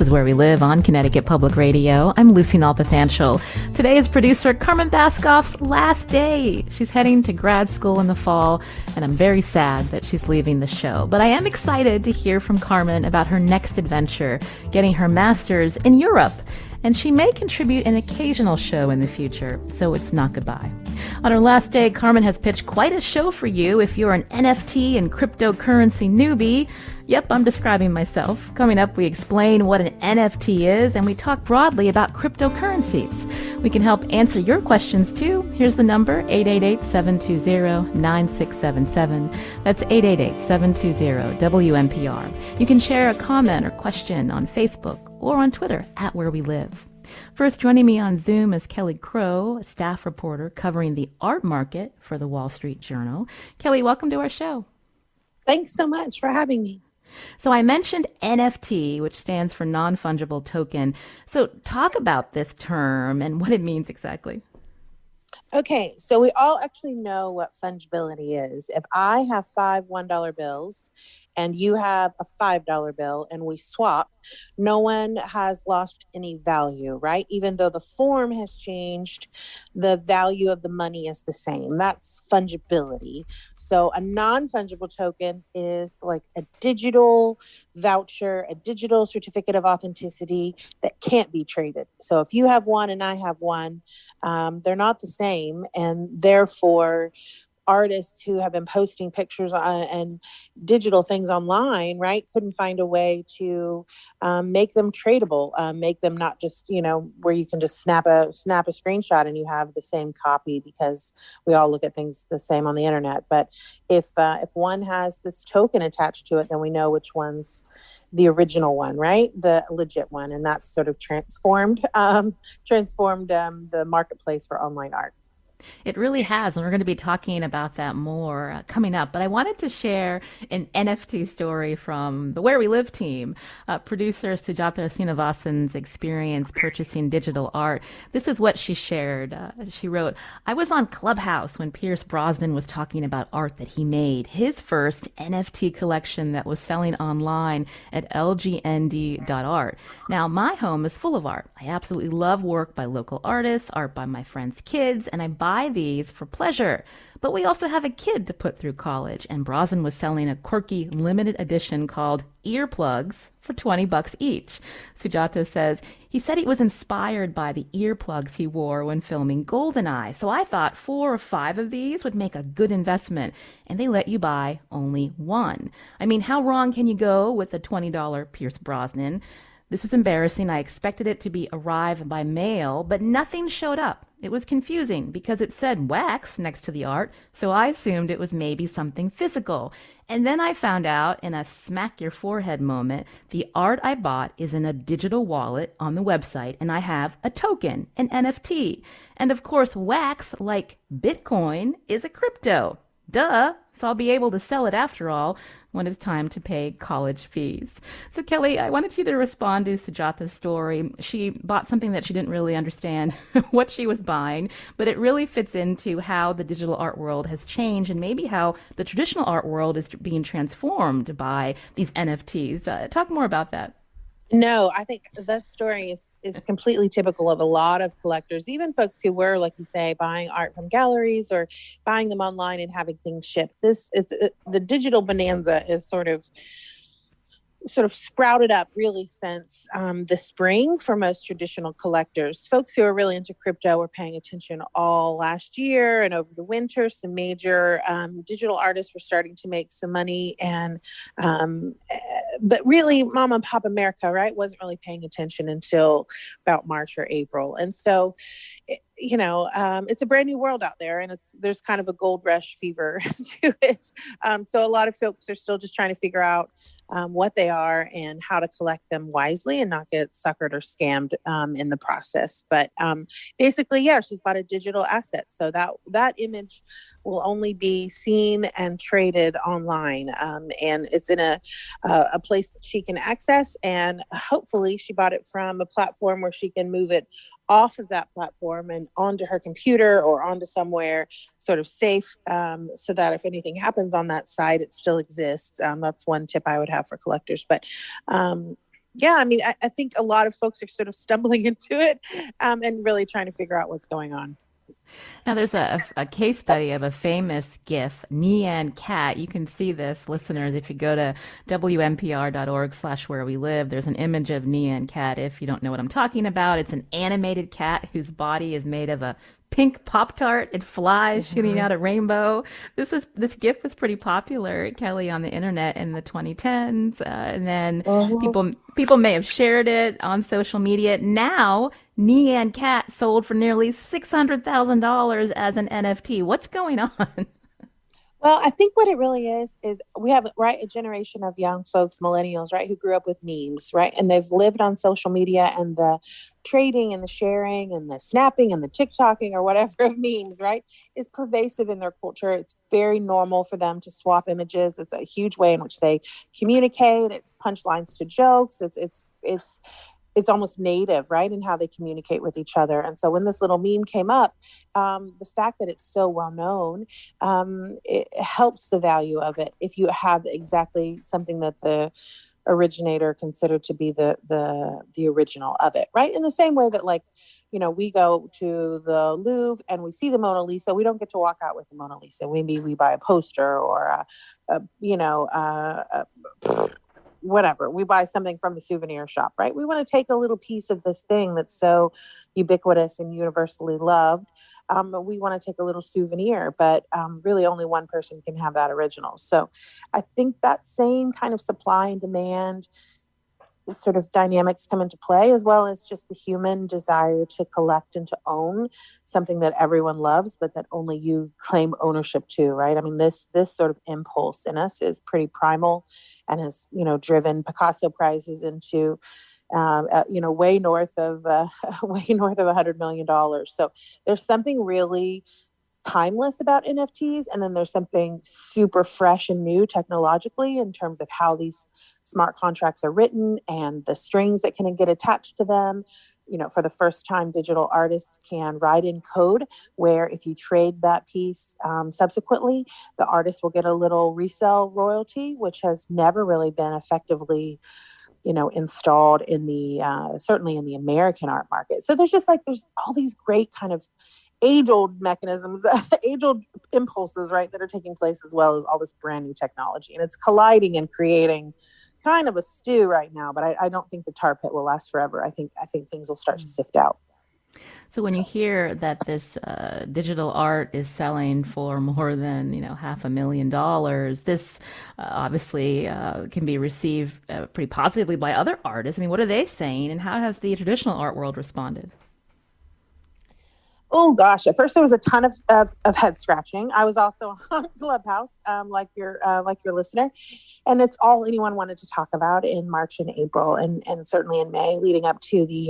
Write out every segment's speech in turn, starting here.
is Where We Live on Connecticut Public Radio. I'm Lucy Nalpathanchel. Today is producer Carmen Baskoff's last day. She's heading to grad school in the fall, and I'm very sad that she's leaving the show. But I am excited to hear from Carmen about her next adventure, getting her master's in Europe. And she may contribute an occasional show in the future, so it's not goodbye. On her last day, Carmen has pitched quite a show for you if you're an NFT and cryptocurrency newbie. Yep, I'm describing myself. Coming up, we explain what an NFT is, and we talk broadly about cryptocurrencies. We can help answer your questions, too. Here's the number, 888-720-9677. That's 888-720-WNPR. You can share a comment or question on Facebook or on Twitter @WhereWeLive. First, joining me on Zoom is Kelly Crow, a staff reporter covering the art market for the Wall Street Journal. Kelly, welcome to our show. Thanks so much for having me. So I mentioned NFT, which stands for non-fungible token. So talk about this term and what it means exactly. Okay, so we all actually know what fungibility is. If I have five $1 bills and you have a $5 bill and we swap, no one has lost any value, right? Even though the form has changed, the value of the money is the same. That's fungibility. So a non-fungible token is like a digital voucher, a digital certificate of authenticity that can't be traded. So if you have one and I have one, they're not the same, and therefore artists who have been posting pictures and digital things online, right, couldn't find a way to make them tradable, make them not just, where you can just snap a screenshot and you have the same copy, because we all look at things the same on the internet. But if one has this token attached to it, then we know which one's the original one, right? The legit one. And that's sort of transformed the marketplace for online art. It really has, and we're going to be talking about that more coming up. But I wanted to share an NFT story from the Where We Live team. Producer Sujata Srinivasan's experience purchasing digital art. This is what she shared. She wrote, "I was on Clubhouse when Pierce Brosnan was talking about art that he made, his first NFT collection that was selling online at lgnd.art. Now, my home is full of art. I absolutely love work by local artists, art by my friends' kids, and I buy these for pleasure. But we also have a kid to put through college, and Brosnan was selling a quirky limited edition called earplugs for $20 each." Sujata says, "He said he was inspired by the earplugs he wore when filming Goldeneye. So I thought 4 or 5 of these would make a good investment, and they let you buy only one. I mean, how wrong can you go with a $20 Pierce Brosnan? This is embarrassing. I expected it to be arrive by mail, but nothing showed up. It was confusing because it said wax next to the art, so I assumed it was maybe something physical. And then I found out in a smack your forehead moment, the art I bought is in a digital wallet on the website, and I have a token, an NFT. And of course, wax, like Bitcoin, is a crypto. Duh. So I'll be able to sell it after all when it's time to pay college fees." So Kelly, I wanted you to respond to Sujata's story. She bought something that she didn't really understand what she was buying, but it really fits into how the digital art world has changed and maybe how the traditional art world is being transformed by these NFTs. Talk more about that. No, I think that story is completely typical of a lot of collectors, even folks who were, like you say, buying art from galleries or buying them online and having things shipped. The digital bonanza is sort of sprouted up really since the spring for most traditional collectors. Folks who are really into crypto were paying attention all last year, and over the winter, some major digital artists were starting to make some money. And but really, mom and pop America, right, wasn't really paying attention until about March or April. And so, it's a brand new world out there, and there's kind of a gold rush fever to it. So a lot of folks are still just trying to figure out what they are and how to collect them wisely and not get suckered or scammed in the process. But basically, yeah, she's bought a digital asset. So that image will only be seen and traded online. And it's in a place that she can access. And hopefully she bought it from a platform where she can move it off of that platform and onto her computer or onto somewhere sort of safe, so that if anything happens on that site, it still exists. That's one tip I would have for collectors. But Yeah, I mean, I think a lot of folks are sort of stumbling into it, and really trying to figure out what's going on. Now, there's a case study of a famous GIF, Nyan Cat. You can see this, listeners, if you go to wnpr.org/where we live. There's an image of Nyan Cat. If you don't know what I'm talking about, it's an animated cat whose body is made of a pink poptart. It flies, shooting Mm-hmm. out a rainbow. This GIF was pretty popular, Kelly, on the internet in the 2010s, and then Mm-hmm. people may have shared it on social media. Now, Nyan Cat sold for nearly $600,000 as an NFT. What's going on? Well, I think what it really is we have, right, a generation of young folks, millennials, right, who grew up with memes, right, and they've lived on social media and the trading and the sharing and the snapping and the TikToking or whatever of memes, right, is pervasive in their culture. It's very normal for them to swap images. It's a huge way in which they communicate. It's punchlines to jokes. It's almost native, right, in how they communicate with each other. And so when this little meme came up, the fact that it's so well known, it helps the value of it if you have exactly something that the originator considered to be the original of it, right? In the same way that, like, we go to the Louvre and we see the Mona Lisa, we don't get to walk out with the Mona Lisa. Maybe we buy a poster or whatever. We buy something from the souvenir shop, right? We want to take a little piece of this thing that's so ubiquitous and universally loved. But we want to take a little souvenir, but really only one person can have that original. So I think that same kind of supply and demand sort of dynamics come into play, as well as just the human desire to collect and to own something that everyone loves, but that only you claim ownership to, right? I mean, this sort of impulse in us is pretty primal, and has driven Picasso prizes into way north of way north of $100 million. So there's something really timeless about NFTs. And then there's something super fresh and new technologically in terms of how these smart contracts are written and the strings that can get attached to them. For the first time, digital artists can write in code where if you trade that piece subsequently, the artist will get a little resale royalty, which has never really been effectively installed in the certainly in the American art market. So there's all these great kind of age-old mechanisms, age-old impulses, right, that are taking place, as well as all this brand new technology, and it's colliding and creating kind of a stew right now. But I don't think the tar pit will last forever. I think things will start to sift out. So when you hear that this digital art is selling for more than $500,000, this obviously can be received pretty positively by other artists. I mean, what are they saying, and how has the traditional art world responded? Oh gosh! At first, there was a ton of head scratching. I was also on Clubhouse, like your listener, and it's all anyone wanted to talk about in March and April, and certainly in May, leading up to the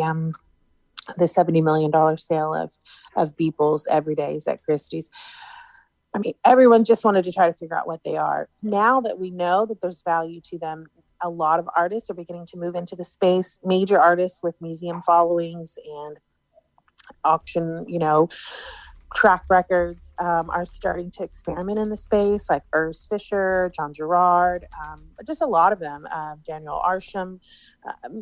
$70 million sale of Beeple's Everydays at Christie's. I mean, everyone just wanted to try to figure out what they are. Now that we know that there's value to them, a lot of artists are beginning to move into the space. Major artists with museum followings and auction, track records are starting to experiment in the space, like Urs Fisher, John Gerard, just a lot of them, Daniel Arsham.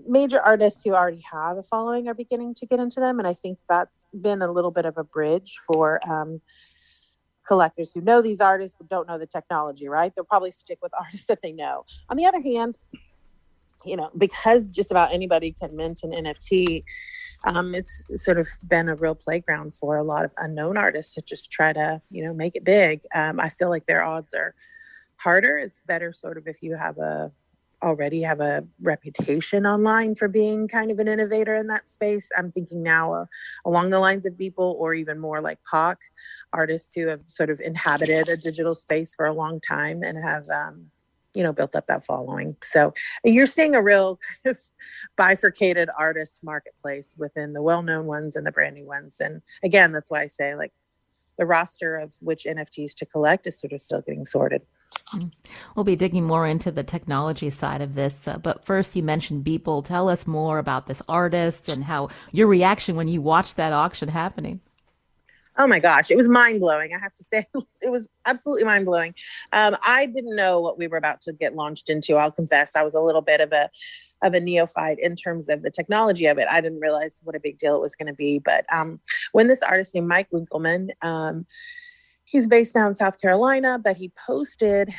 Major artists who already have a following are beginning to get into them, and I think that's been a little bit of a bridge for collectors who know these artists but don't know the technology, right? They'll probably stick with artists that they know. On the other hand, because just about anybody can mint an NFT, it's sort of been a real playground for a lot of unknown artists to just try to, make it big. I feel like their odds are harder. It's better sort of if you already have a reputation online for being kind of an innovator in that space. I'm thinking now along the lines of people, or even more like Pac, artists who have sort of inhabited a digital space for a long time and have built up that following. So you're seeing a real kind of bifurcated artist marketplace within the well-known ones and the brand new ones. And again, that's why I say, like, the roster of which NFTs to collect is sort of still getting sorted. We'll be digging more into the technology side of this. But first, you mentioned Beeple. Tell us more about this artist and how your reaction when you watched that auction happening. Oh my gosh, it was mind blowing. I have to say, it was absolutely mind blowing. I didn't know what we were about to get launched into. I'll confess, I was a little bit of a neophyte in terms of the technology of it. I didn't realize what a big deal it was going to be. But when this artist named Mike Winkelman, he's based down in South Carolina, but he posted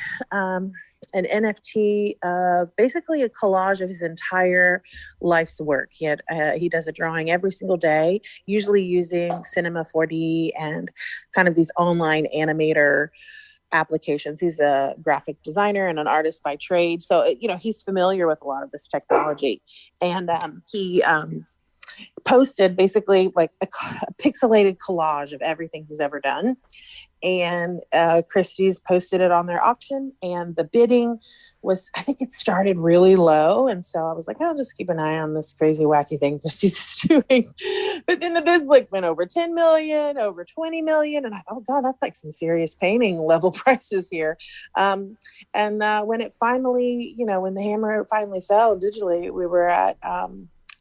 an NFT of basically a collage of his entire life's work. He does a drawing every single day, usually using Cinema 4D and kind of these online animator applications. He's a graphic designer and an artist by trade, so he's familiar with a lot of this technology, and he posted basically like a pixelated collage of everything he's ever done. And Christie's posted it on their auction, and the bidding was, I think it started really low. And so I was like, I'll just keep an eye on this crazy, wacky thing Christie's is doing. But then the bids like went over 10 million, over 20 million. And I thought, oh God, that's like some serious painting level prices here. And when it finally, when the hammer finally fell digitally, we were at,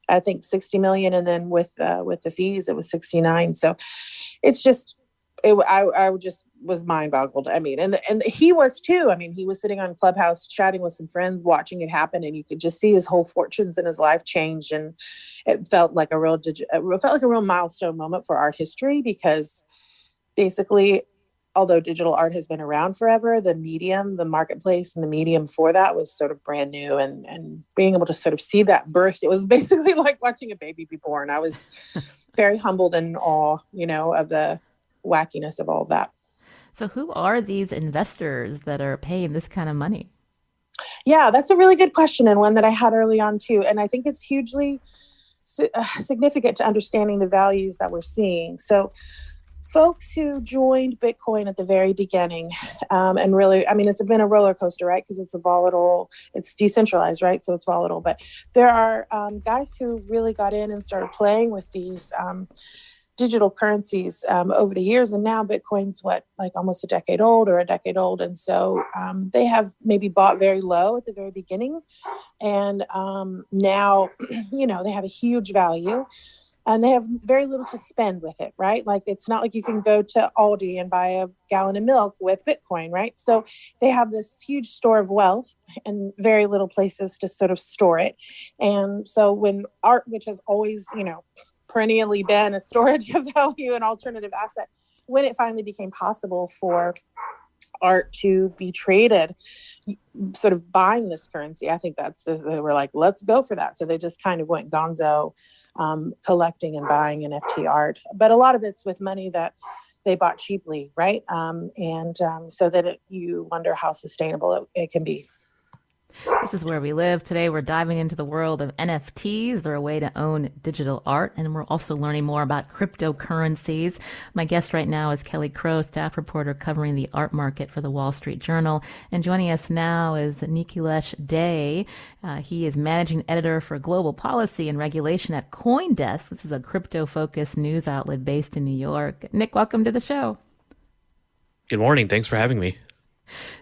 I think 60 million. And then with the fees, it was 69. So it's just, I just was mind boggled. I mean, and he was too. I mean, he was sitting on Clubhouse chatting with some friends, watching it happen, and you could just see his whole fortunes in his life change. And it felt like a real milestone moment for art history, because basically, although digital art has been around forever, the medium, the marketplace, and the medium for that was sort of brand new. And being able to sort of see that birth, it was basically like watching a baby be born. I was very humbled and awe, of the wackiness of all of that. So, who are these investors that are paying this kind of money? Yeah, that's a really good question, and one that I had early on too. And I think it's hugely significant to understanding the values that we're seeing. So, folks who joined Bitcoin at the very beginning, and really, I mean, it's been a roller coaster, right? Because it's decentralized, right? So it's volatile. But there are guys who really got in and started playing with these digital currencies over the years. And now Bitcoin's like almost a decade old. And so they have maybe bought very low at the very beginning. And now, they have a huge value. And they have very little to spend with it, right? Like, it's not like you can go to Aldi and buy a gallon of milk with Bitcoin, right? So they have this huge store of wealth and very little places to sort of store it. And so when art, which has always, perennially been a storage of value and alternative asset, when it finally became possible for art to be traded, sort of buying this currency, I think they were like, let's go for that. So they just kind of went gonzo, collecting and buying NFT art. But a lot of it's with money that they bought cheaply, right? So that you wonder how sustainable it can be. This is Where We Live. Today, we're diving into the world of NFTs. They're a way to own digital art. And we're also learning more about cryptocurrencies. My guest right now is Kelly Crow, staff reporter covering the art market for the Wall Street Journal. And joining us now is Nikhilesh Dey. He is managing editor for global policy and regulation at CoinDesk. This is a crypto-focused news outlet based in New York. Nick, welcome to the show. Good morning. Thanks for having me.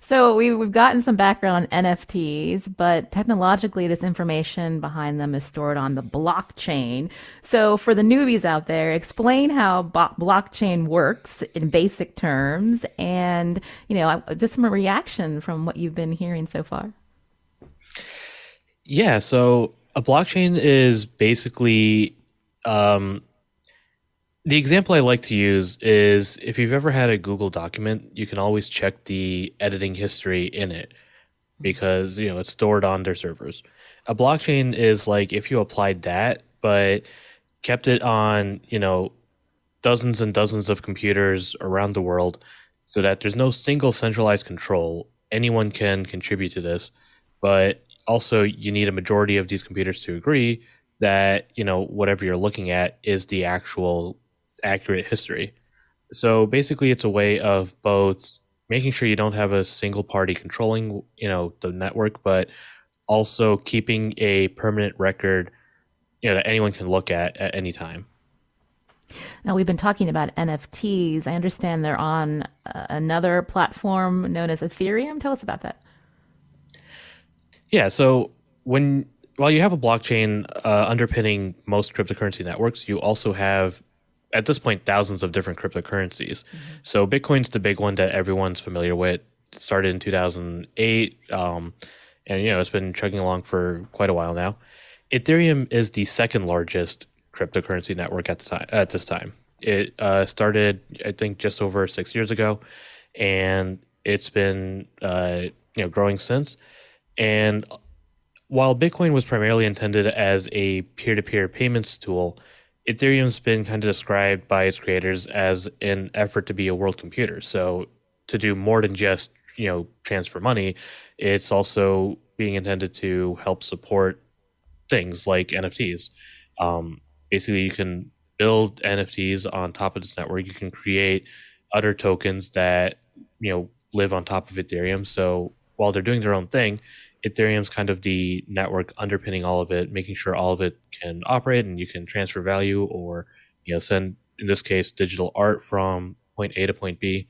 So we've gotten some background on NFTs, but technologically, this information behind them is stored on the blockchain. So for the newbies out there, explain how blockchain works in basic terms, and just some reaction from what you've been hearing so far. Yeah, so a blockchain is basically the example I like to use is if you've ever had a Google document, you can always check the editing history in it because, it's stored on their servers. A blockchain is like if you applied that, but kept it on, dozens and dozens of computers around the world so that there's no single centralized control. Anyone can contribute to this, but also you need a majority of these computers to agree that, whatever you're looking at is the actual accurate history. So basically it's a way of both making sure you don't have a single party controlling, the network, but also keeping a permanent record, that anyone can look at any time. Now, we've been talking about NFTs. I understand they're on another platform known as Ethereum. Tell us about that. Yeah, so while you have a blockchain underpinning most cryptocurrency networks, you also have at this point, thousands of different cryptocurrencies. Mm-hmm. So Bitcoin's the big one that everyone's familiar with. It started in 2008, and it's been chugging along for quite a while now. Ethereum is the second largest cryptocurrency network at the time. At this time, it started, I think, just over 6 years ago, and it's been growing since. And while Bitcoin was primarily intended as a peer-to-peer payments tool, Ethereum's been kind of described by its creators as an effort to be a world computer. So to do more than just, transfer money, it's also being intended to help support things like NFTs. Um, Basically, you can build NFTs on top of this network. You can create other tokens that live on top of Ethereum. So while they're doing their own thing, Ethereum's kind of the network underpinning all of it, making sure all of it can operate and you can transfer value or send, in this case, digital art from point A to point B,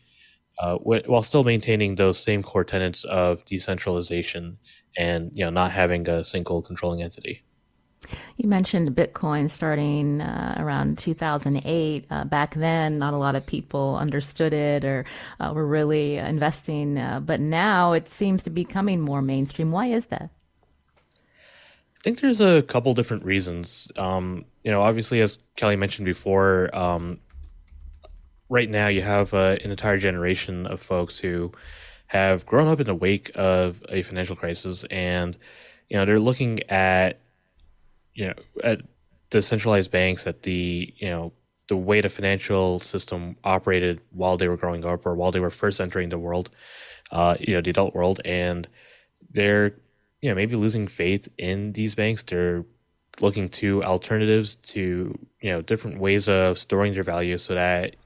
while still maintaining those same core tenets of decentralization and not having a single controlling entity. You mentioned Bitcoin starting around 2008. Back then, not a lot of people understood it or were really investing, but now it seems to be becoming more mainstream. Why is that? I think there's a couple different reasons. Obviously, as Kelly mentioned before, right now you have an entire generation of folks who have grown up in the wake of a financial crisis, and they're looking at the centralized banks, at the way the financial system operated while they were growing up or while they were first entering the world, the adult world, and they're maybe losing faith in these banks. They're looking to alternatives, to different ways of storing their value so that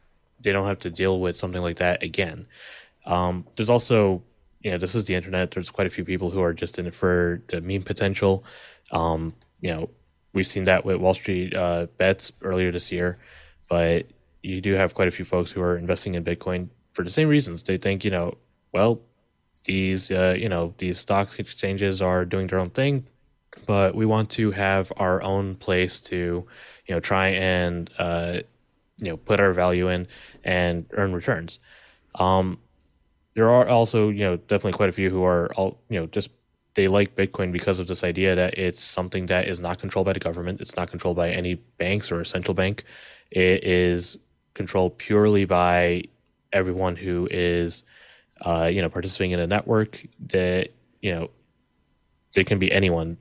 they don't have to deal with something like that again. There's also, this is the internet. There's quite a few people who are just in it for the meme potential. Um, we've seen that with Wall Street bets earlier this year, but you do have quite a few folks who are investing in Bitcoin for the same reasons. They think, well, these stock exchanges are doing their own thing, but we want to have our own place to, try and put our value in and earn returns. Um, there are also, definitely quite a few who are all, just they like Bitcoin because of this idea that it's something that is not controlled by the government. It's not controlled by any banks or a central bank. It is controlled purely by everyone who is, participating in a network that, it can be anyone,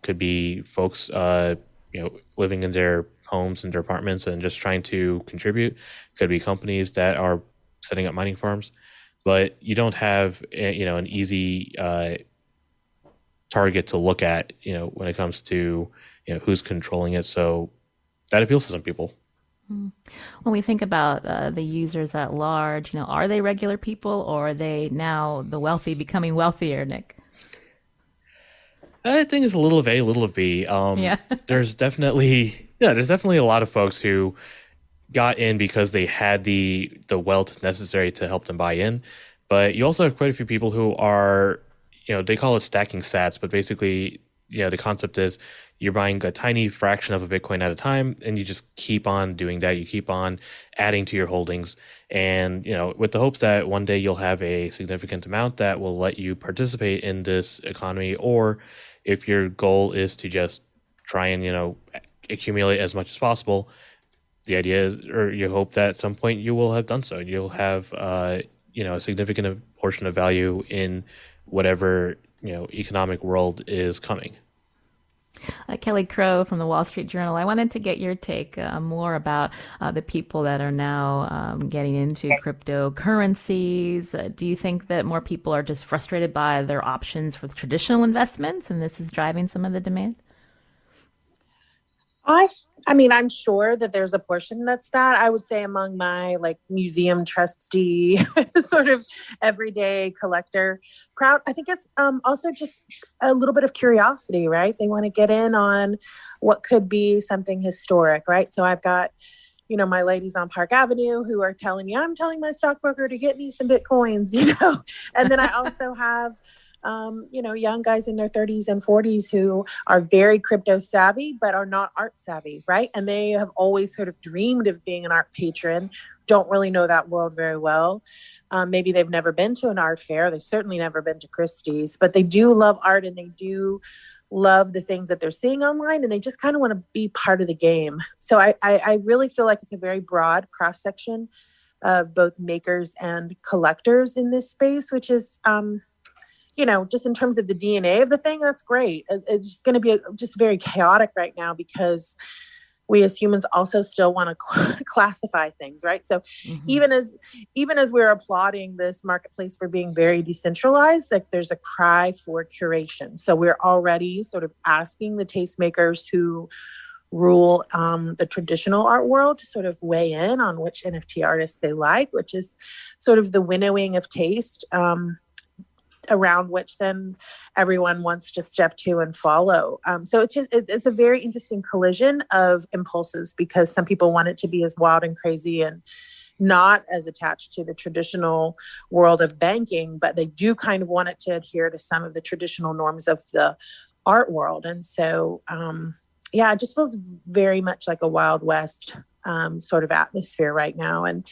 could be folks, living in their homes and their apartments and just trying to contribute. Could be companies that are setting up mining farms, but you don't have, an easy target to look at, when it comes to, who's controlling it. So that appeals to some people. When we think about the users at large, are they regular people or are they now the wealthy becoming wealthier, Nick? I think it's a little of A, a little of B. Yeah. There's definitely a lot of folks who got in because they had the wealth necessary to help them buy in. But you also have quite a few people who are, they call it stacking sats, but basically, the concept is you're buying a tiny fraction of a Bitcoin at a time, and you just keep on doing that. You keep on adding to your holdings, and with the hopes that one day you'll have a significant amount that will let you participate in this economy. Or if your goal is to just try and accumulate as much as possible, the idea is, or you hope that at some point you will have done so. You'll have a significant portion of value in whatever economic world is coming. Kelly Crow from the Wall Street Journal. I wanted to get your take more about the people that are now getting into cryptocurrencies. Do you think that more people are just frustrated by their options for traditional investments, and this is driving some of the demand? I mean, I'm sure that there's a portion that's that. I would say among my museum trustee sort of everyday collector crowd, I think it's also just a little bit of curiosity, right? They want to get in on what could be something historic, right? So I've got, my ladies on Park Avenue who are telling me, I'm telling my stockbroker to get me some Bitcoins, and then I also have young guys in their 30s and 40s who are very crypto savvy, but are not art savvy, right? And they have always sort of dreamed of being an art patron, don't really know that world very well. Maybe they've never been to an art fair. They've certainly never been to Christie's, but they do love art and they do love the things that they're seeing online, and they just kind of want to be part of the game. So I really feel like it's a very broad cross section of both makers and collectors in this space, which is, just in terms of the DNA of the thing, that's great. It's going to be just very chaotic right now because we as humans also still want to classify things, right? So Mm-hmm. even as we're applauding this marketplace for being very decentralized, like there's a cry for curation. So we're already sort of asking the tastemakers who rule the traditional art world to sort of weigh in on which NFT artists they like, which is sort of the winnowing of taste. Around which then everyone wants to step to and follow. So it's a very interesting collision of impulses because some people want it to be as wild and crazy and not as attached to the traditional world of banking, but they do kind of want it to adhere to some of the traditional norms of the art world. And so, it just feels very much like a Wild West sort of atmosphere right now. And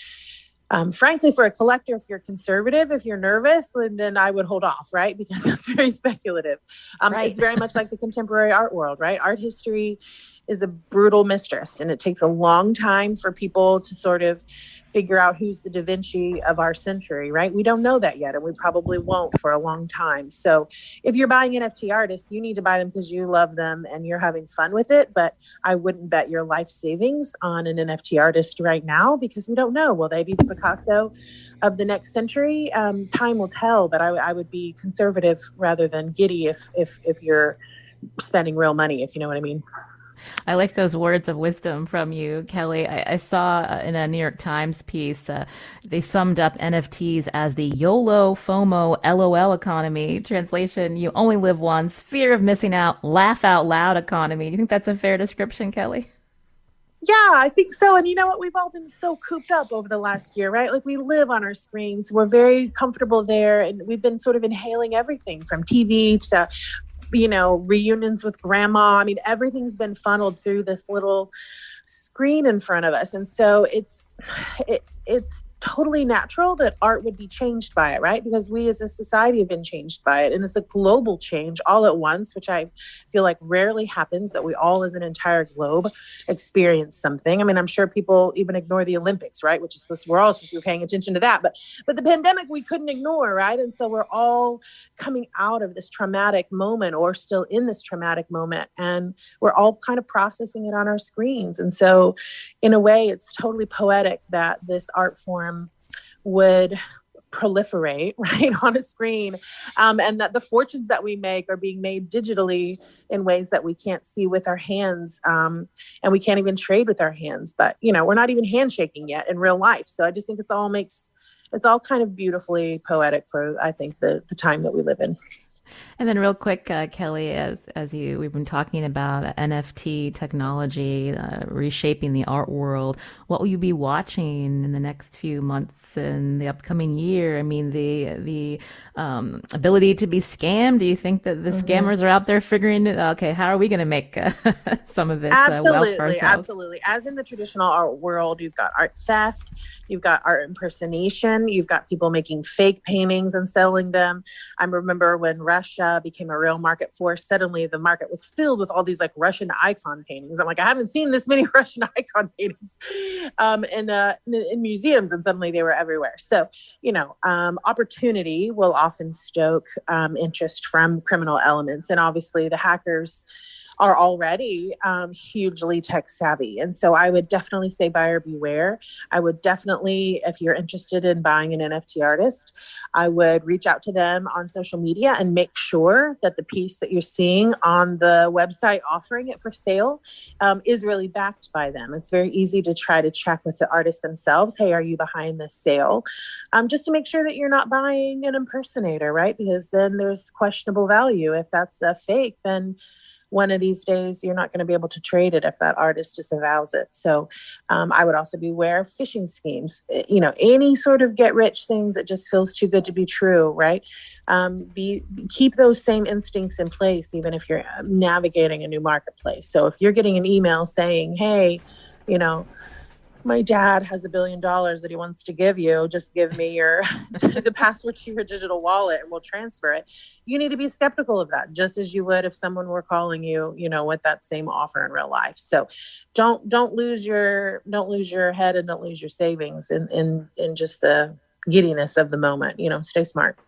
frankly, for a collector, if you're conservative, if you're nervous, then I would hold off, right? Because that's very speculative. Right. It's very much like the contemporary art world, right? Art history is a brutal mistress, and it takes a long time for people to sort of figure out who's the Da Vinci of our century, right? We don't know that yet, and we probably won't for a long time. So if you're buying NFT artists, you need to buy them because you love them and you're having fun with it. But I wouldn't bet your life savings on an NFT artist right now because we don't know. Will they be the Picasso of the next century? Time will tell, but I would be conservative rather than giddy if you're spending real money, if you know what I mean. I like those words of wisdom from you, Kelly. I saw in a New York Times piece, they summed up NFTs as the YOLO, FOMO, LOL economy. Translation, you only live once, fear of missing out, laugh out loud economy. Do you think that's a fair description, Kelly? Yeah, I think so. And you know what? We've all been so cooped up over the last year, right? Like we live on our screens. We're very comfortable there. And we've been sort of inhaling everything from TV to reunions with grandma. I mean, everything's been funneled through this little screen in front of us. And so it's totally natural that art would be changed by it, right? Because we as a society have been changed by it. And it's a global change all at once, which I feel like rarely happens, that we all as an entire globe experience something. I mean, I'm sure people even ignore the Olympics, right? Which is we're all supposed to be paying attention to that. But the pandemic, we couldn't ignore, right? And so we're all coming out of this traumatic moment or still in this traumatic moment. And we're all kind of processing it on our screens. And so in a way, it's totally poetic that this art form would proliferate right on a screen, and that the fortunes that we make are being made digitally in ways that we can't see with our hands, and we can't even trade with our hands. But we're not even handshaking yet in real life. So I just think it's all kind of beautifully poetic for, I think, the time that we live in. And then real quick, Kelly, we've been talking about NFT technology reshaping the art world. What will you be watching in the next few months and the upcoming year? I mean, the ability to be scammed. Do you think that the scammers are out there figuring, okay, how are we going to make some of this wealth for ourselves? Absolutely. As in the traditional art world, you've got art theft, you've got art impersonation, you've got people making fake paintings and selling them. I remember when Russia became a real market force, suddenly the market was filled with all these like Russian icon paintings. I'm like, I haven't seen this many Russian icon paintings in museums, and suddenly they were everywhere. So, opportunity will often stoke interest from criminal elements. And obviously the hackers are already hugely tech savvy. And so I would definitely say buyer beware. I would definitely, if you're interested in buying an NFT artist, I would reach out to them on social media and make sure that the piece that you're seeing on the website offering it for sale is really backed by them. It's very easy to try to check with the artist themselves. Hey, are you behind this sale? Just to make sure that you're not buying an impersonator, right? Because then there's questionable value. If that's a fake, then one of these days you're not going to be able to trade it if that artist disavows it. So I would also be aware of phishing schemes, any sort of get rich things that just feels too good to be true, right? Keep those same instincts in place, even if you're navigating a new marketplace. So if you're getting an email saying, hey, my dad has $1 billion that he wants to give you. Just give me the password to your digital wallet and we'll transfer it. You need to be skeptical of that, just as you would if someone were calling you, with that same offer in real life. So don't lose your head and don't lose your savings in just the giddiness of the moment. Stay smart.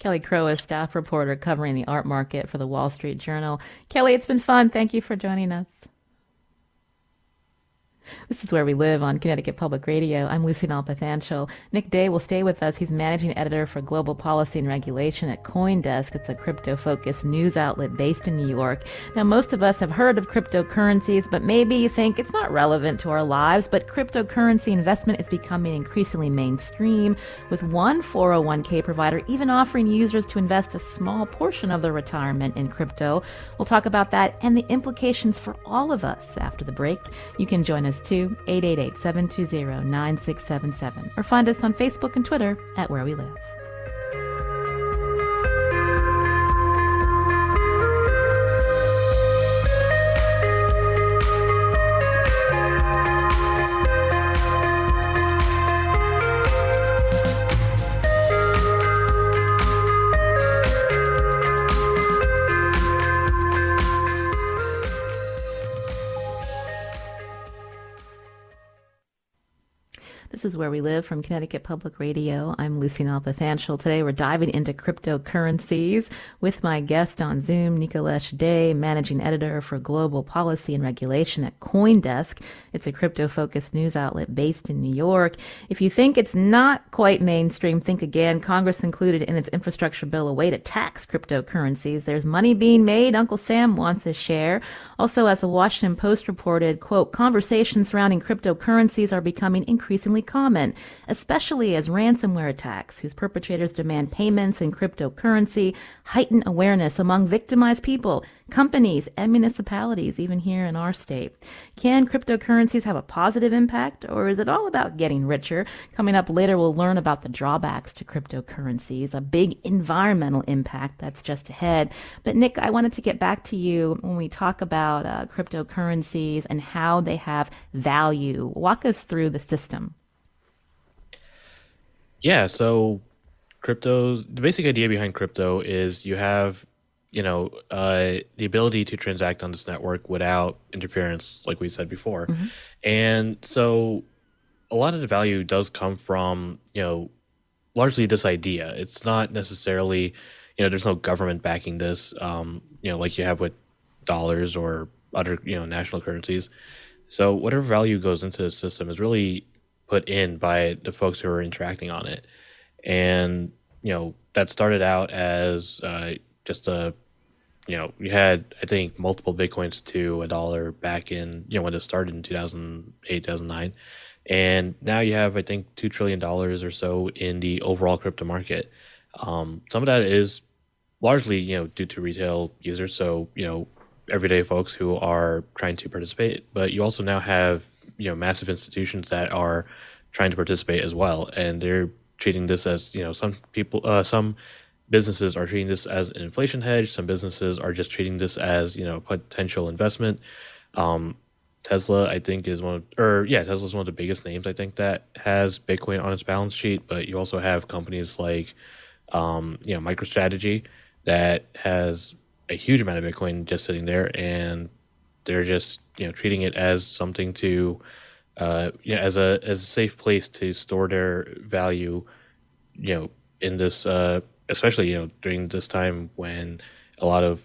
Kelly Crow is staff reporter covering the art market for the Wall Street Journal. Kelly, it's been fun. Thank you for joining us. This is Where We Live on Connecticut Public Radio. I'm Lucy Nalpathanchel. Nick Day will stay with us. He's managing editor for global policy and regulation at CoinDesk. It's a crypto-focused news outlet based in New York. Now, most of us have heard of cryptocurrencies, but maybe you think it's not relevant to our lives. But cryptocurrency investment is becoming increasingly mainstream, with one 401k provider even offering users to invest a small portion of their retirement in crypto. We'll talk about that and the implications for all of us after the break. You can join us to 888-720-9677 or find us on Facebook and Twitter at Where We Live. This is Where We Live from Connecticut Public Radio. I'm Lucy Nalpathanchel. Today we're diving into cryptocurrencies with my guest on Zoom, Nicolesh Day, managing editor for global policy and regulation at CoinDesk. It's a crypto-focused news outlet based in New York. If you think it's not quite mainstream, think again. Congress included in its infrastructure bill a way to tax cryptocurrencies. There's money being made. Uncle Sam wants his share. Also, as the Washington Post reported, quote, conversations surrounding cryptocurrencies are becoming increasingly common, especially as ransomware attacks, whose perpetrators demand payments in cryptocurrency, heighten awareness among victimized people, companies, and municipalities, even here in our state. Can cryptocurrencies have a positive impact, or is it all about getting richer? Coming up later, we'll learn about the drawbacks to cryptocurrencies, a big environmental impact that's just ahead. But Nick, I wanted to get back to you when we talk about cryptocurrencies and how they have value. Walk us through the system. Yeah, so the basic idea behind crypto is you have, the ability to transact on this network without interference, like we said before. Mm-hmm. And so a lot of the value does come from, largely this idea. It's not necessarily, there's no government backing this, like you have with dollars or other, national currencies. So whatever value goes into the system is really put in by the folks who are interacting on it. And, that started out as just you had, I think, multiple Bitcoins to $1 back in, when it started in 2008, 2009. And now you have, I think, $2 trillion or so in the overall crypto market. Some of that is largely, due to retail users. So, everyday folks who are trying to participate, but you also now have massive institutions that are trying to participate as well, and they're treating this as some businesses are treating this as an inflation hedge. Some businesses are just treating this as potential investment. Tesla, I think, is Tesla's one of the biggest names, I think, that has Bitcoin on its balance sheet. But you also have companies like MicroStrategy that has a huge amount of Bitcoin just sitting there, and they're just treating it as something to as a safe place to store their value, in this especially during this time when a lot of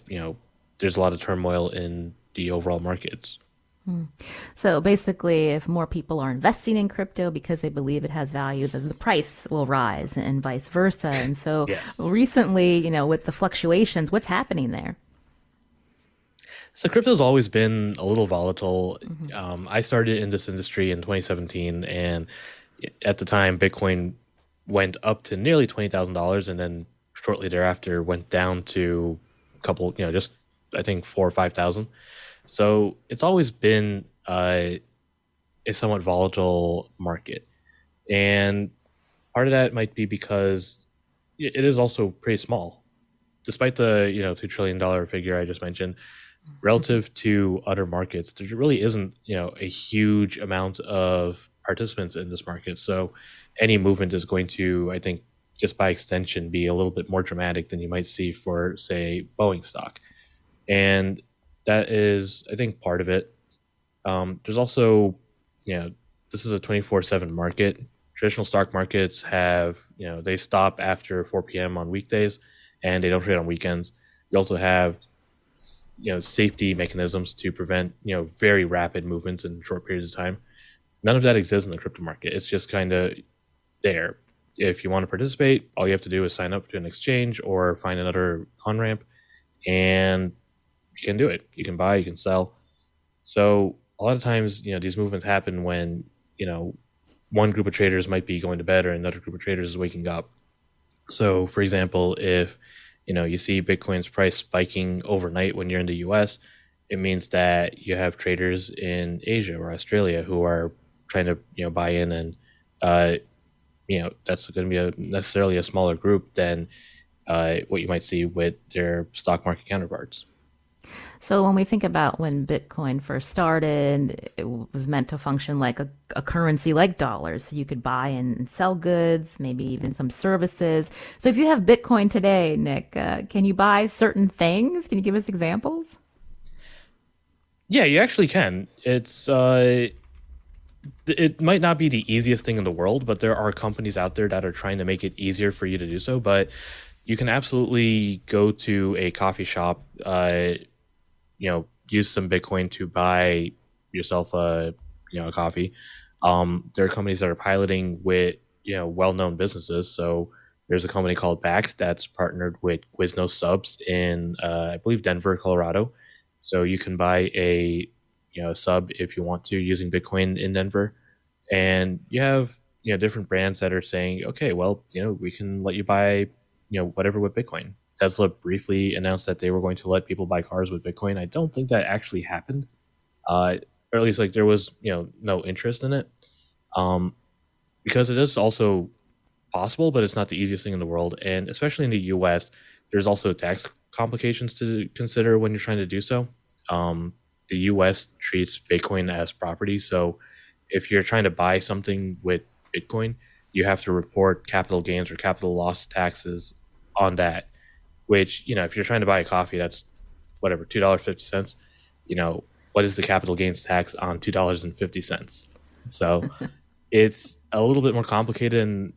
there's a lot of turmoil in the overall markets. So basically, if more people are investing in crypto because they believe it has value, then the price will rise and vice versa. And so yes. Recently, with the fluctuations, what's happening there? So crypto's always been a little volatile. Mm-hmm. I started in this industry in 2017, and at the time, Bitcoin went up to nearly $20,000, and then shortly thereafter went down to a couple, just I think 4 or 5 thousand. So it's always been a somewhat volatile market, and part of that might be because it is also pretty small, despite the $2 trillion figure I just mentioned. Relative to other markets, there really isn't a huge amount of participants in this market. So any movement is going to, I think, just by extension, be a little bit more dramatic than you might see for, say, Boeing stock, and that is, I think, part of it. There's also, you know, this is a 24/7 market. Traditional stock markets have, they stop after 4 p.m. on weekdays and they don't trade on weekends. You also have, safety mechanisms to prevent, very rapid movements in short periods of time. None of that exists in the crypto market. It's just kind of there. If you want to participate, all you have to do is sign up to an exchange or find another on ramp, and you can do it. You can buy, you can sell. So a lot of times, these movements happen when, one group of traders might be going to bed or another group of traders is waking up. So, for example, if you see Bitcoin's price spiking overnight when you're in the US, it means that you have traders in Asia or Australia who are trying to buy in, and uh, that's going to be necessarily a smaller group than what you might see with their stock market counterparts. So when we think about when Bitcoin first started, it was meant to function like a currency like dollars. So you could buy and sell goods, maybe even some services. So if you have Bitcoin today, Nick, can you buy certain things? Can you give us examples? Yeah, you actually can. It might not be the easiest thing in the world, but there are companies out there that are trying to make it easier for you to do so. But you can absolutely go to a coffee shop, use some Bitcoin to buy yourself a coffee. There are companies that are piloting with, well-known businesses. So there's a company called Back that's partnered with Quiznos subs in, I believe, Denver, Colorado. So you can buy a sub if you want to using Bitcoin in Denver, and you have different brands that are saying, okay, well, we can let you buy whatever with Bitcoin. Tesla briefly announced that they were going to let people buy cars with Bitcoin. I don't think that actually happened, or at least like there was no interest in it, um, because it is also possible, but it's not the easiest thing in the world. And especially in the US, there's also tax complications to consider when you're trying to do so. The US treats Bitcoin as property. So if you're trying to buy something with Bitcoin, you have to report capital gains or capital loss taxes on that. Which, if you're trying to buy a coffee, that's whatever, $2.50. You know, what is the capital gains tax on $2.50? So it's a little bit more complicated, and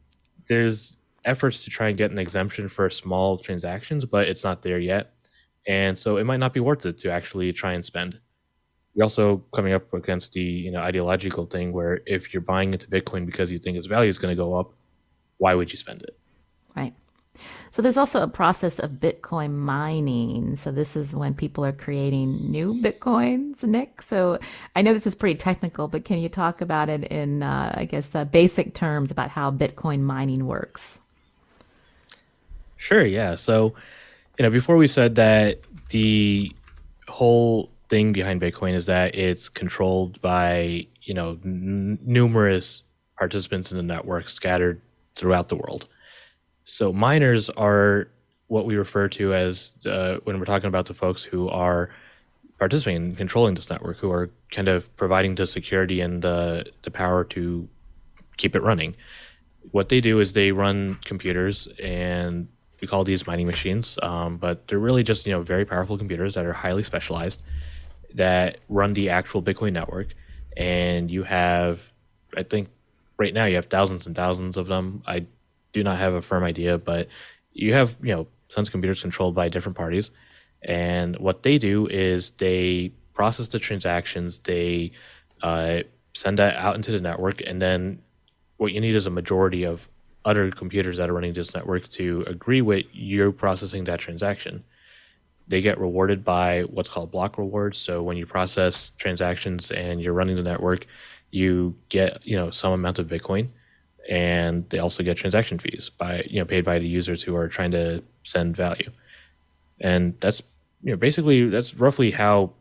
there's efforts to try and get an exemption for small transactions, but it's not there yet. And so it might not be worth it to actually try and spend. You're also coming up against the ideological thing where if you're buying into Bitcoin because you think its value is going to go up, why would you spend it? Right. So there's also a process of Bitcoin mining. So this is when people are creating new Bitcoins, Nick. So I know this is pretty technical, but can you talk about it in, I guess, basic terms about how Bitcoin mining works? Sure, yeah. So, before we said that the whole thing behind Bitcoin is that it's controlled by, numerous participants in the network scattered throughout the world. So miners are what we refer to as, when we're talking about the folks who are participating and controlling this network, who are kind of providing the security and the power to keep it running. What they do is they run computers, and we call these mining machines, but they're really just very powerful computers that are highly specialized that run the actual Bitcoin network. And you have, I think, right now you have thousands and thousands of them. I do not have a firm idea, but you have tons of computers controlled by different parties. And what they do is they process the transactions, they send that out into the network, and then what you need is a majority of other computers that are running this network to agree with you processing that transaction. They get rewarded by what's called block rewards. So when you process transactions and you're running the network, you get some amount of Bitcoin, and they also get transaction fees by paid by the users who are trying to send value. And that's basically that's roughly how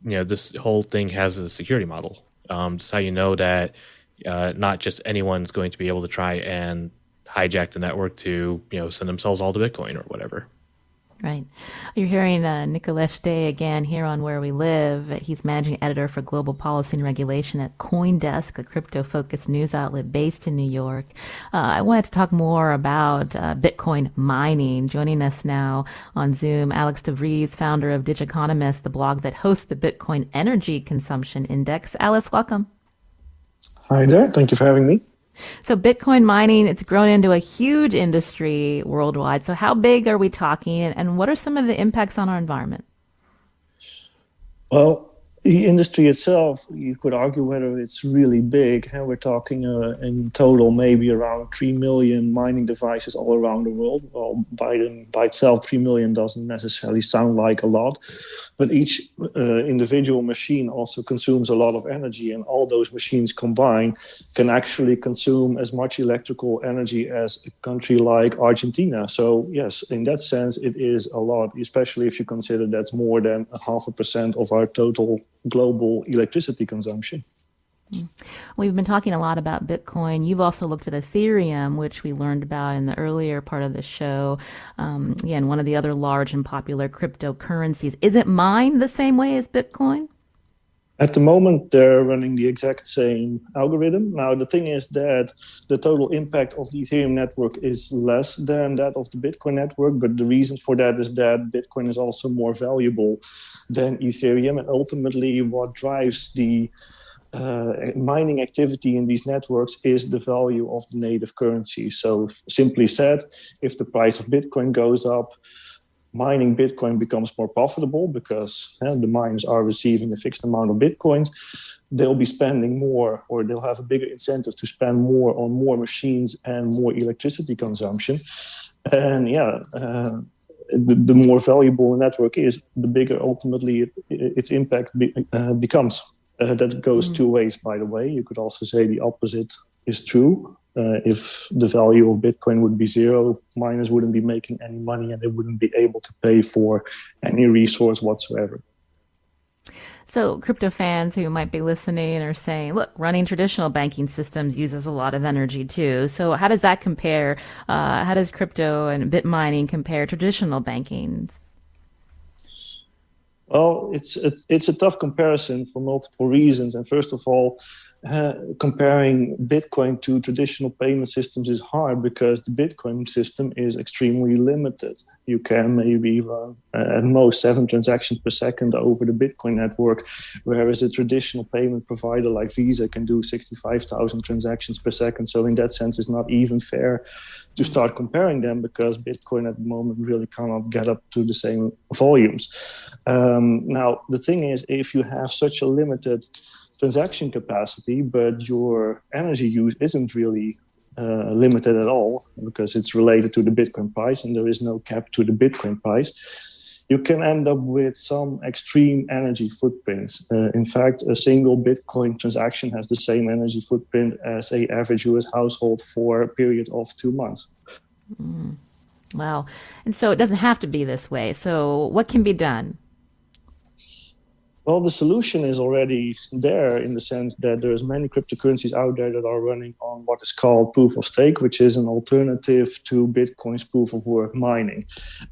this whole thing has a security model. It's how you know that not just anyone's going to be able to try and hijack the network to send themselves all the Bitcoin or whatever. Right. You're hearing Nicolesh Day again here on Where We Live. He's managing editor for global policy and regulation at CoinDesk, a crypto-focused news outlet based in New York. I wanted to talk more about Bitcoin mining. Joining us now on Zoom, Alex DeVries, founder of Digiconomist, the blog that hosts the Bitcoin Energy Consumption Index. Alice, welcome. Hi there. Thank you for having me. So Bitcoin mining, it's grown into a huge industry worldwide. So how big are we talking, and what are some of the impacts on our environment? Well, the industry itself, you could argue whether it's really big. We're talking in total maybe around 3 million mining devices all around the world. Well, by itself, 3 million doesn't necessarily sound like a lot, but each individual machine also consumes a lot of energy, and all those machines combined can actually consume as much electrical energy as a country like Argentina. So yes, in that sense, it is a lot, especially if you consider that's more than 0.5% of our total global electricity consumption. We've been talking a lot about Bitcoin. You've also looked at Ethereum, which we learned about in the earlier part of the show. Again, one of the other large and popular cryptocurrencies. Is it mined the same way as Bitcoin? At the moment, they're running the exact same algorithm. Now, the thing is that the total impact of the Ethereum network is less than that of the Bitcoin network. But the reason for that is that Bitcoin is also more valuable than Ethereum. And ultimately, what drives the mining activity in these networks is the value of the native currency. So simply said, if the price of Bitcoin goes up, mining Bitcoin becomes more profitable because the miners are receiving a fixed amount of Bitcoins. They'll be spending more, or they'll have a bigger incentive to spend more on more machines and more electricity consumption. And the more valuable a network is, the bigger ultimately its impact becomes. That goes two ways, by the way. You could also say the opposite is true. If the value of Bitcoin would be zero, miners wouldn't be making any money and they wouldn't be able to pay for any resource whatsoever. So crypto fans who might be listening are saying, look, running traditional banking systems uses a lot of energy too. So how does that compare? How does crypto and bit mining compare traditional banking? Well, it's a tough comparison for multiple reasons. And first of all, comparing Bitcoin to traditional payment systems is hard because the Bitcoin system is extremely limited. You can maybe run at most 7 transactions per second over the Bitcoin network, whereas a traditional payment provider like Visa can do 65,000 transactions per second. So in that sense, it's not even fair to start comparing them because Bitcoin at the moment really cannot get up to the same volumes. Now, the thing is, if you have such a limited transaction capacity, but your energy use isn't really limited at all because it's related to the Bitcoin price and there is no cap to the Bitcoin price, you can end up with some extreme energy footprints. In fact, a single Bitcoin transaction has the same energy footprint as an average US household for a period of 2 months. Wow. And so it doesn't have to be this way. So what can be done? Well, the solution is already there in the sense that there's many cryptocurrencies out there that are running on what is called proof of stake, which is an alternative to Bitcoin's proof of work mining.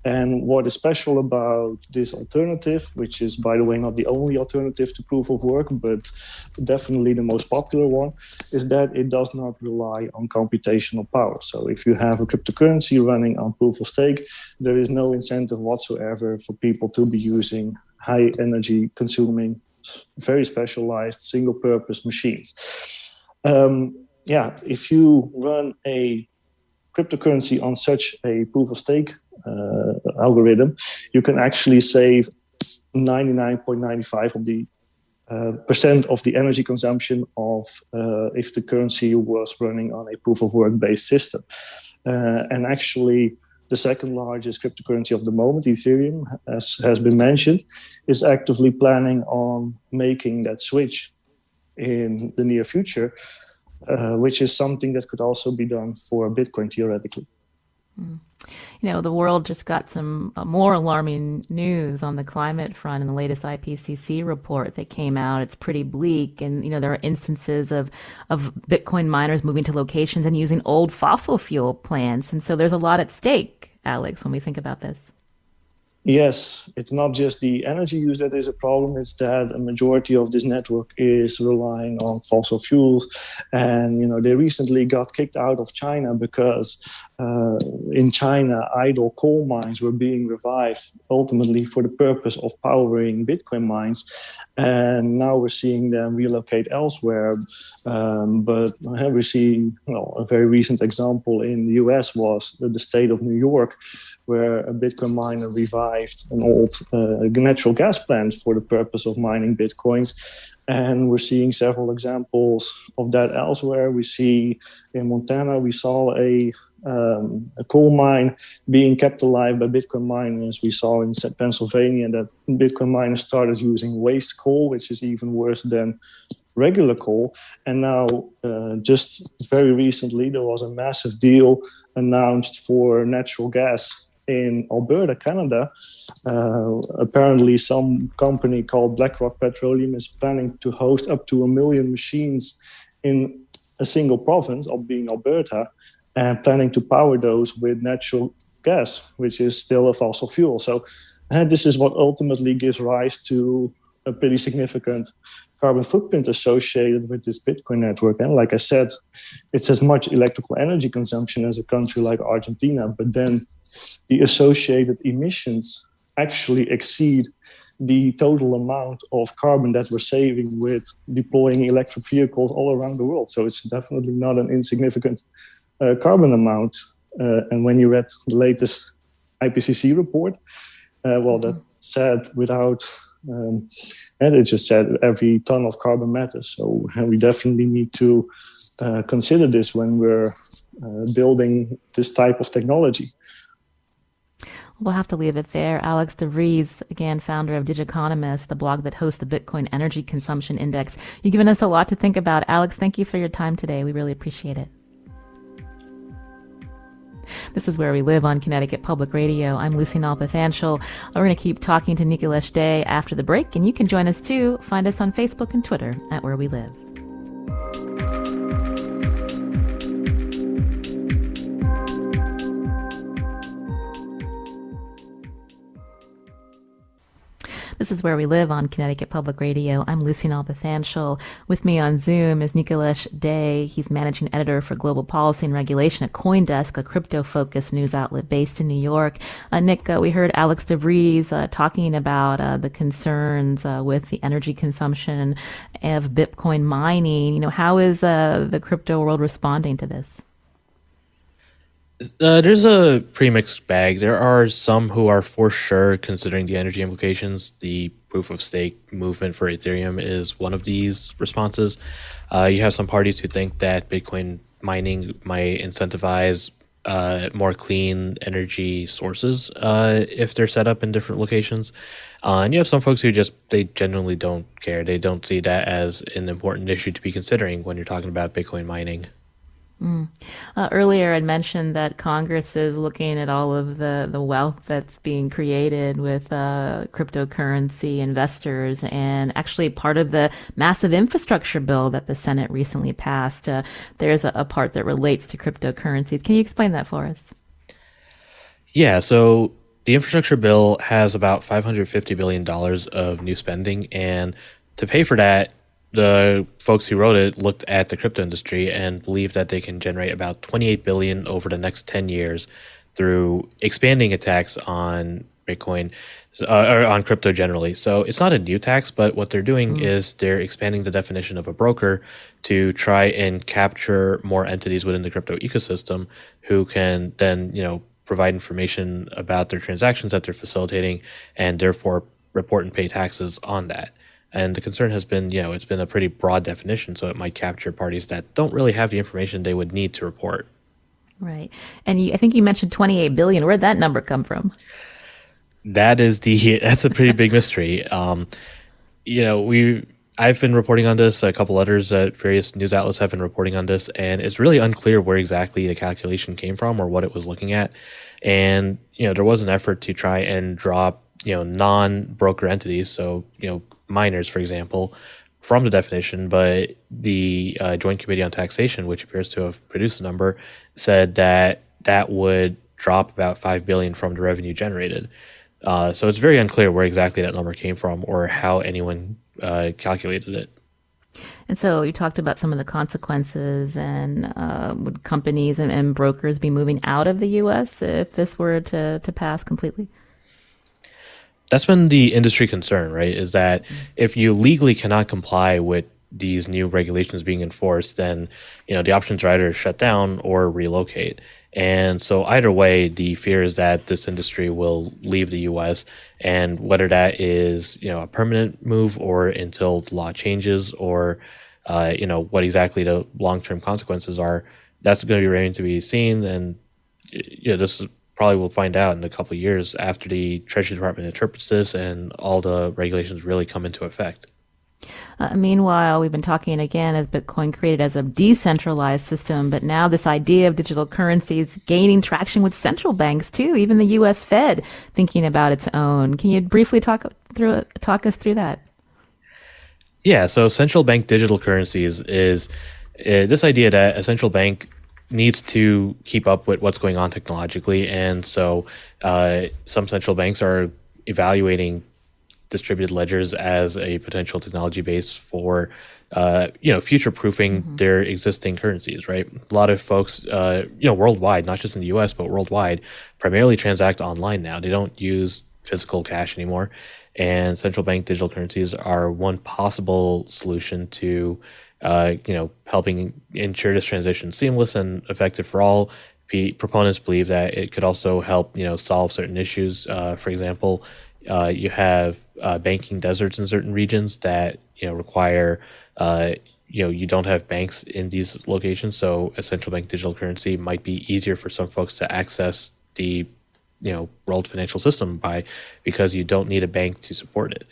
And what is special about this alternative, which is, by the way, not the only alternative to proof of work, but definitely the most popular one, is that it does not rely on computational power. So if you have a cryptocurrency running on proof of stake, there is no incentive whatsoever for people to be using high energy consuming, very specialized single purpose machines. If you run a cryptocurrency on such a proof of stake algorithm, you can actually save 99.95 of the percent of the energy consumption of if the currency was running on a proof of work based system. And actually, the second largest cryptocurrency of the moment, Ethereum, as has been mentioned, is actively planning on making that switch in the near future, which is something that could also be done for Bitcoin theoretically. The world just got some more alarming news on the climate front in the latest IPCC report that came out. It's pretty bleak. And, there are instances of Bitcoin miners moving to locations and using old fossil fuel plants. And so there's a lot at stake, Alex, when we think about this. Yes, it's not just the energy use that is a problem, it's that a majority of this network is relying on fossil fuels. And, they recently got kicked out of China because in China, idle coal mines were being revived ultimately for the purpose of powering Bitcoin mines. And now we're seeing them relocate elsewhere. But we're seeing, a very recent example in the US was the state of New York, where a Bitcoin miner revived an old natural gas plant for the purpose of mining Bitcoins. And we're seeing several examples of that elsewhere. We see in Montana, we saw a coal mine being kept alive by Bitcoin miners. We saw in Pennsylvania that Bitcoin miners started using waste coal, which is even worse than regular coal. And now, just very recently, there was a massive deal announced for natural gas in Alberta, Canada. Apparently, some company called BlackRock Petroleum is planning to host up to 1 million machines in a single province, of being Alberta, and planning to power those with natural gas, which is still a fossil fuel. So this is what ultimately gives rise to a pretty significant carbon footprint associated with this Bitcoin network. And like I said, it's as much electrical energy consumption as a country like Argentina, but then the associated emissions actually exceed the total amount of carbon that we're saving with deploying electric vehicles all around the world. So it's definitely not an insignificant carbon amount. And when you read the latest IPCC report, that said without, and it just said every ton of carbon matters. So we definitely need to consider this when we're building this type of technology. We'll have to leave it there. Alex de Vries, again, founder of Digiconomist, the blog that hosts the Bitcoin Energy Consumption Index. You've given us a lot to think about. Alex, thank you for your time today. We really appreciate it. This is Where We Live on Connecticut Public Radio. I'm Lucy Nalpathanchel. We're going to keep talking to Nicolesh Day after the break, and you can join us too. Find us on Facebook and Twitter at Where We Live. This is Where We Live on Connecticut Public Radio. I'm Lucy Nalpathanchel. With me on Zoom is Nicolesh Day. He's managing editor for global policy and regulation at CoinDesk, a crypto-focused news outlet based in New York. Nick, we heard Alex de Vries talking about the concerns with the energy consumption of Bitcoin mining. How is the crypto world responding to this? There's a pretty mixed bag. There are some who are for sure considering the energy implications. The proof of stake movement for Ethereum is one of these responses. You have some parties who think that Bitcoin mining might incentivize more clean energy sources if they're set up in different locations. And you have some folks who they genuinely don't care. They don't see that as an important issue to be considering when you're talking about Bitcoin mining. Earlier, I mentioned that Congress is looking at all of the wealth that's being created with cryptocurrency investors, and actually part of the massive infrastructure bill that the Senate recently passed, there's a part that relates to cryptocurrencies. Can you explain that for us? Yeah, so the infrastructure bill has about $550 billion of new spending, and to pay for that, the folks who wrote it looked at the crypto industry and believe that they can generate about $28 billion over the next 10 years through expanding a tax on Bitcoin or on crypto generally. So it's not a new tax, but what they're doing is they're expanding the definition of a broker to try and capture more entities within the crypto ecosystem who can then, provide information about their transactions that they're facilitating and therefore report and pay taxes on that. And the concern has been, it's been a pretty broad definition, so it might capture parties that don't really have the information they would need to report. Right. And I think you mentioned 28 billion. Where'd that number come from? That's a pretty big mystery. I've been reporting on this. A couple others at various news outlets have been reporting on this, and it's really unclear where exactly the calculation came from or what it was looking at. And there was an effort to try and drop non-broker entities, so miners, for example, from the definition, but the Joint Committee on Taxation, which appears to have produced the number, said that that would drop about 5 billion from the revenue generated. So it's very unclear where exactly that number came from or how anyone calculated it. And so you talked about some of the consequences, and would companies and brokers be moving out of the U.S. if this were to pass completely? That's been the industry concern, right? Is that if you legally cannot comply with these new regulations being enforced, then the options are either shut down or relocate. And so either way, the fear is that this industry will leave the U.S. and whether that is a permanent move or until the law changes or what exactly the long-term consequences are, that's going to be remaining to be seen. And this is probably we'll find out in a couple of years after the Treasury Department interprets this and all the regulations really come into effect. Meanwhile, we've been talking again as Bitcoin created as a decentralized system, but now this idea of digital currencies gaining traction with central banks too, even the U.S. Fed thinking about its own. Can you briefly talk us through that? Yeah, so central bank digital currencies is this idea that a central bank needs to keep up with what's going on technologically, and so some central banks are evaluating distributed ledgers as a potential technology base for future proofing their existing currencies, right? A lot of folks worldwide, not just in the US but worldwide, primarily transact online now. They don't use physical cash anymore, and central bank digital currencies are one possible solution to helping ensure this transition seamless and effective for all. Proponents believe that it could also help solve certain issues. For example, you have banking deserts in certain regions that require you don't have banks in these locations, so a central bank digital currency might be easier for some folks to access the world financial system because you don't need a bank to support it.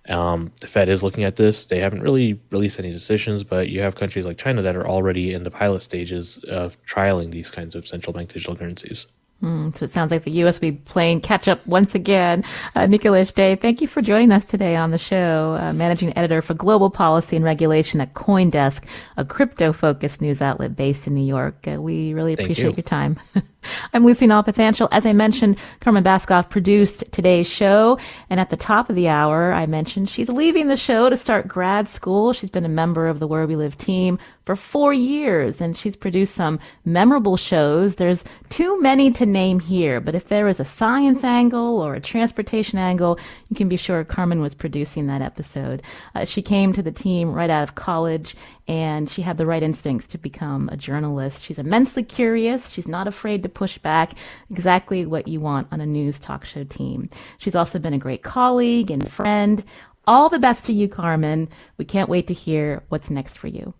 The Fed is looking at this. They haven't really released any decisions, but you have countries like China that are already in the pilot stages of trialing these kinds of central bank digital currencies. So it sounds like the U.S. will be playing catch up once again. Nicholas Day, thank you for joining us today on the show. Managing editor for global policy and regulation at CoinDesk, a crypto-focused news outlet based in New York. We really appreciate your time. I'm Lucy Nalpathanchel. As I mentioned, Carmen Baskoff produced today's show. And at the top of the hour, I mentioned she's leaving the show to start grad school. She's been a member of the Where We Live team for 4 years, and she's produced some memorable shows. There's too many to name here, but if there is a science angle or a transportation angle, you can be sure Carmen was producing that episode. She came to the team right out of college, and she had the right instincts to become a journalist. She's immensely curious. She's not afraid to push back, exactly what you want on a news talk show team. She's also been a great colleague and friend. All the best to you, Carmen. We can't wait to hear what's next for you.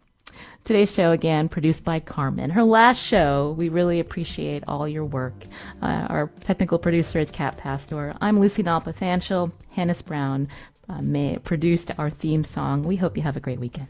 Today's show, again, produced by Carmen. Her last show, we really appreciate all your work. Our technical producer is Kat Pastor. I'm Lucy Nalpathanchel. Hannes Brown produced our theme song. We hope you have a great weekend.